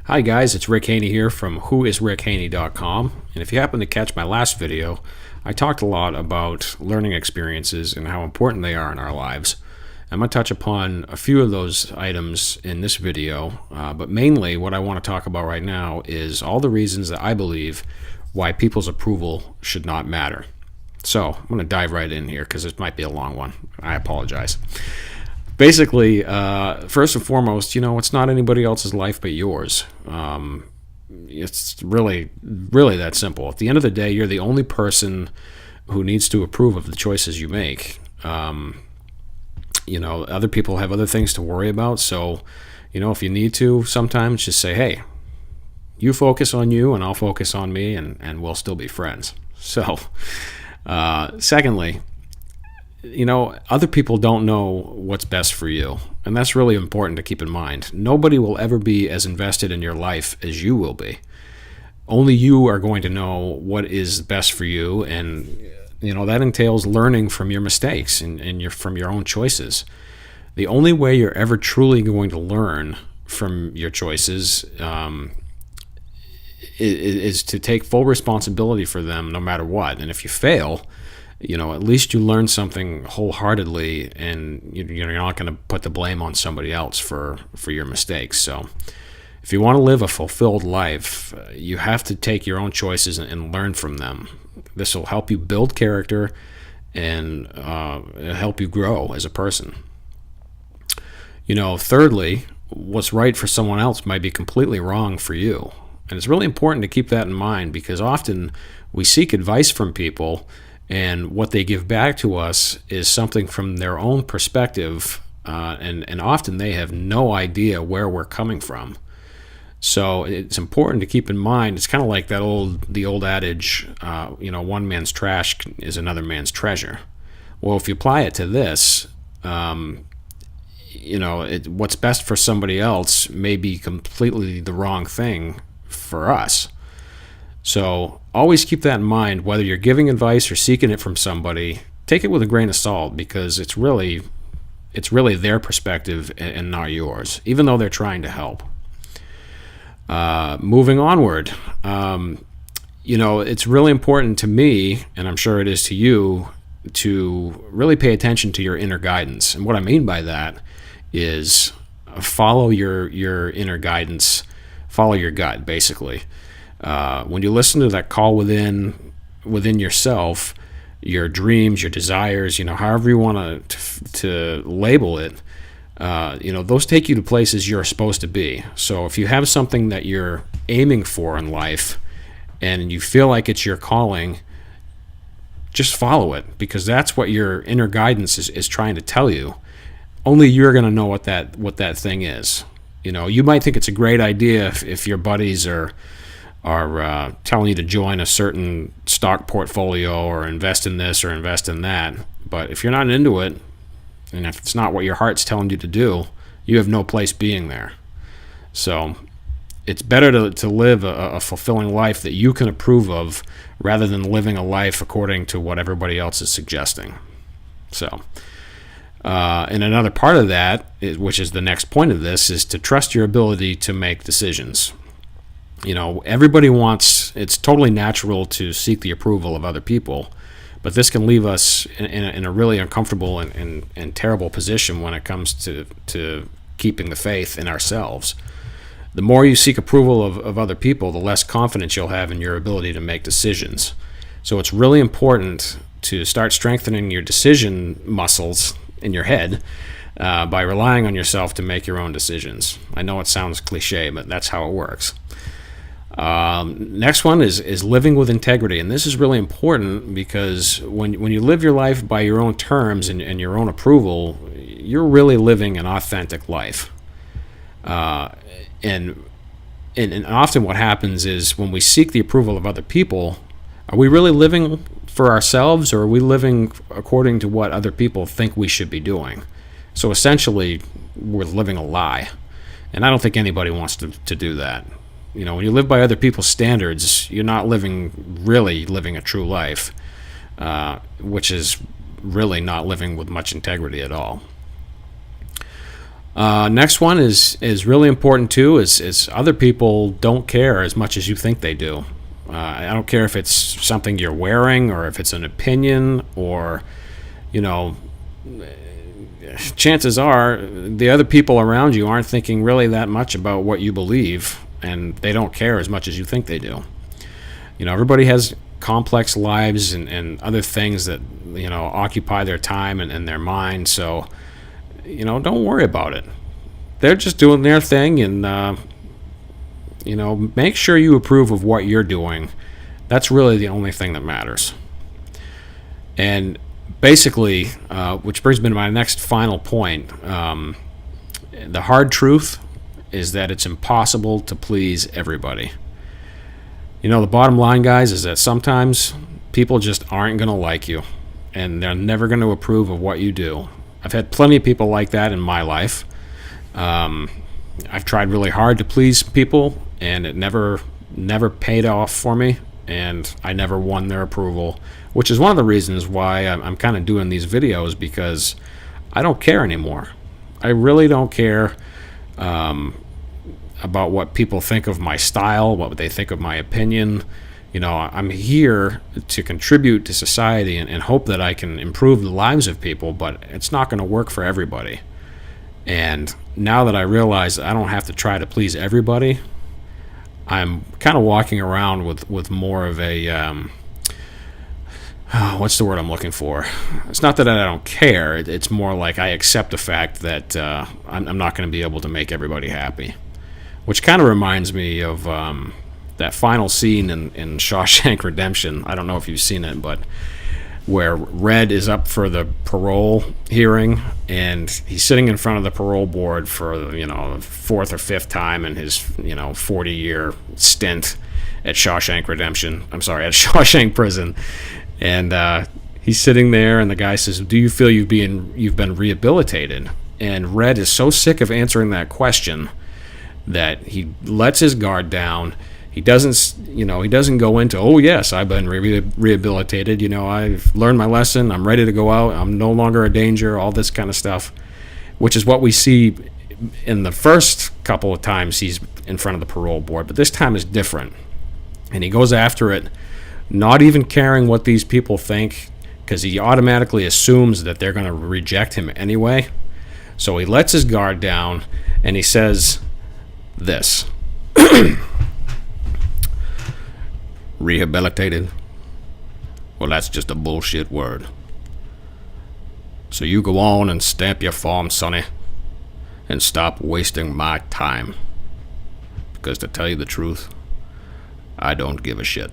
Hi guys, it's Rick Haney here from whoisrickhaney.com, and if you happen to catch my last video, I talked a lot about learning experiences and how important they are in our lives. I'm going to touch upon a few of those items in this video, but mainly what I want to talk about right now is all the reasons that I believe why people's approval should not matter. So I'm going to dive right in here because this might be a long one. I apologize. Basically, first and foremost, it's not anybody else's life but yours. It's really that simple. At the end of the day, you're the only person who needs to approve of the choices you make. Other people have other things to worry about. So, if you need to, sometimes just say, hey, you focus on you and I'll focus on me and we'll still be friends. So, secondly, other people don't know what's best for you. And that's really important to keep in mind. Nobody will ever be as invested in your life as you will be. Only you are going to know what is best for you. And, that entails learning from your mistakes and from your own choices. The only way you're ever truly going to learn from your choices is to take full responsibility for them no matter what. And if you fail, at least you learn something wholeheartedly, and you're not going to put the blame on somebody else for your mistakes. So if you want to live a fulfilled life, you have to take your own choices and learn from them. This will help you build character and help you grow as a person. Thirdly, what's right for someone else might be completely wrong for you. And it's really important to keep that in mind, because often we seek advice from people, and what they give back to us is something from their own perspective, and often they have no idea where we're coming from. So it's important to keep in mind. It's kind of like the old adage, one man's trash is another man's treasure. Well, if you apply it to this, what's best for somebody else may be completely the wrong thing for us. So always keep that in mind. Whether you're giving advice or seeking it from somebody, take it with a grain of salt, because it's really their perspective and not yours, even though they're trying to help. Moving onward, it's really important to me, and I'm sure it is to you, to really pay attention to your inner guidance. And what I mean by that is follow your inner guidance, follow your gut, basically. When you listen to that call within yourself, your dreams, your desires, however you want to label it, those take you to places you're supposed to be. So if you have something that you're aiming for in life and you feel like it's your calling, just follow it, because that's what your inner guidance is trying to tell you. Only you're going to know what that thing is. You might think it's a great idea if your buddies are telling you to join a certain stock portfolio or invest in this or invest in that. But if you're not into it, and if it's not what your heart's telling you to do, you have no place being there. So it's better to live a fulfilling life that you can approve of, rather than living a life according to what everybody else is suggesting. So, and another part of that, which is the next point of this, is to trust your ability to make decisions. Everybody it's totally natural to seek the approval of other people, but this can leave us in a really uncomfortable and terrible position when it comes to keeping the faith in ourselves. The more you seek approval of other people, the less confidence you'll have in your ability to make decisions. So it's really important to start strengthening your decision muscles in your head by relying on yourself to make your own decisions. I know it sounds cliche, but that's how it works. Next one is living with integrity, and this is really important, because when you live your life by your own terms and your own approval, you're really living an authentic life. And often what happens is, when we seek the approval of other people, are we really living for ourselves, or are we living according to what other people think we should be doing? So essentially, we're living a lie, and I don't think anybody wants to do that. When you live by other people's standards, you're not really living a true life, which is really not living with much integrity at all. Next one is really important too. Is other people don't care as much as you think they do. I don't care if it's something you're wearing or if it's an opinion or, you know, chances are the other people around you aren't thinking really that much about what you believe, and they don't care as much as you think they do. You know, everybody has complex lives and other things that, you know, occupy their time and their mind. So, you know, don't worry about it. They're just doing their thing, and you know, make sure you approve of what you're doing. That's really the only thing that matters. And basically, which brings me to my next final point, the hard truth is that it's impossible to please everybody. You know, the bottom line, guys, is that sometimes people just aren't going to like you, and they're never going to approve of what you do. I've had plenty of people like that in my life. I've tried really hard to please people, and it never paid off for me, and I never won their approval, which is one of the reasons why I'm kind of doing these videos, because I don't care anymore. I really don't care about what people think of my style, what they think of my opinion. You know, I'm here to contribute to society and hope that I can improve the lives of people, but it's not going to work for everybody. And now that I realize I don't have to try to please everybody, I'm kind of walking around with more of a, what's the word I'm looking for? It's not that I don't care. It's more like I accept the fact that I'm not going to be able to make everybody happy. Which kind of reminds me of that final scene in Shawshank Redemption. I don't know if you've seen it, but where Red is up for the parole hearing, and he's sitting in front of the parole board for, you know, the fourth or fifth time in his, you know, 40-year stint at Shawshank Redemption. I'm sorry, at Shawshank Prison. And he's sitting there, and the guy says, "Do you feel you've been rehabilitated?" And Red is so sick of answering that question that he lets his guard down. He doesn't go into, "Oh yes, I've been rehabilitated. You know, I've learned my lesson. I'm ready to go out. I'm no longer a danger." All this kind of stuff, which is what we see in the first couple of times he's in front of the parole board. But this time is different, and he goes after it, not even caring what these people think, because he automatically assumes that they're going to reject him anyway. So he lets his guard down, and he says this. Rehabilitated? Well, that's just a bullshit word. So you go on and stamp your form, sonny, and stop wasting my time. Because to tell you the truth, I don't give a shit.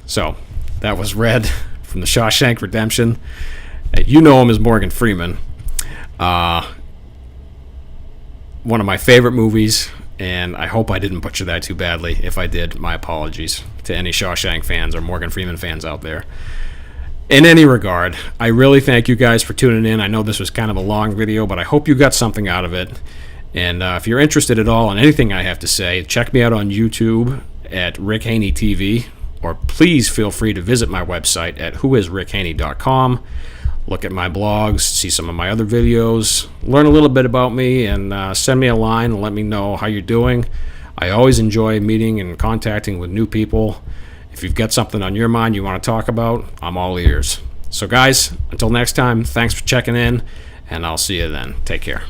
So, that was Red from the Shawshank Redemption. You know him as Morgan Freeman. One of my favorite movies, and I hope I didn't butcher that too badly. If I did, my apologies to any Shawshank fans or Morgan Freeman fans out there. In any regard, I really thank you guys for tuning in. I know this was kind of a long video, but I hope you got something out of it. And if you're interested at all in anything I have to say, check me out on YouTube at Rick Haney TV, or please feel free to visit my website at whoisrickhaney.com. Look at my blogs, see some of my other videos, learn a little bit about me, and send me a line and let me know how you're doing. I always enjoy meeting and contacting with new people. If you've got something on your mind you want to talk about, I'm all ears. So guys, until next time, thanks for checking in, and I'll see you then. Take care.